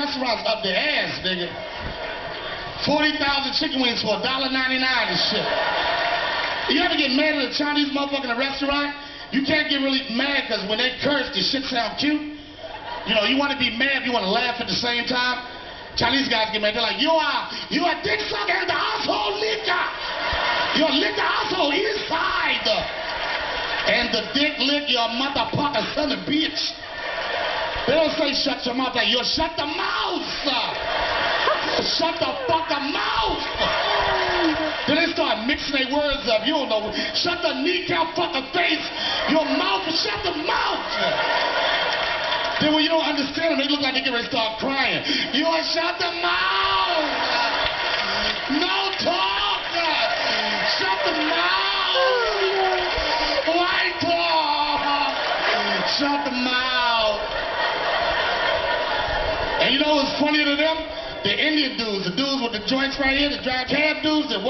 Restaurants up their ass, nigga. 40,000 chicken wings for $1.99 and shit. You ever get mad at a Chinese motherfucker in a restaurant? You can't get really mad because when they curse, the shit sound cute. You know, you want to be mad, you want to laugh at the same time. Chinese guys get mad, they're like, you a dick sucker and the asshole licker. You a lick the asshole inside. And the dick lick your motherfucker son of a bitch. They don't say shut your mouth like you shut the mouth. Shut the fucking mouth. Then they start mixing their words up. You don't know. Shut the kneecap fucking face. Your mouth. Shut the mouth. Then when you don't understand them, they look like they get ready to start crying. You shut the mouth. No talk. Shut the mouth. White talk. Shut the mouth. And you know what's funnier to them? The Indian dudes, the dudes with the joints right here, the drive cab dudes, that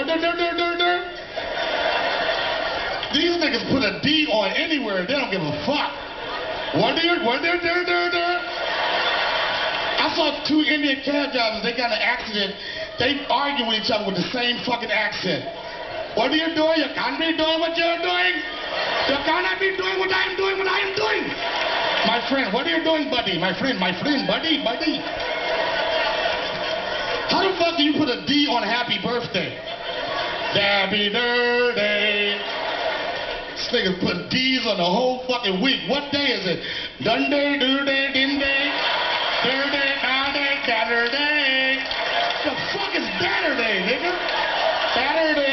these niggas put a D on anywhere, they don't give a fuck. I saw two Indian cab drivers, they got in an accident, they argue with each other with the same fucking accent. What are you doing? You can't be doing what you're doing. You cannot be doing what I'm doing, what I am doing. My friend, what are you doing, buddy? My friend, buddy. How the fuck do you put a D on happy birthday? Happy birthday. This nigga put D's on the whole fucking week. What day is it? Donday, Dhursday, Donday, Dhursday, Donday, Daturdaaaaayyyy. The fuck is Daturdaaaaayyyy, nigga? Daturdaaaaayyyy.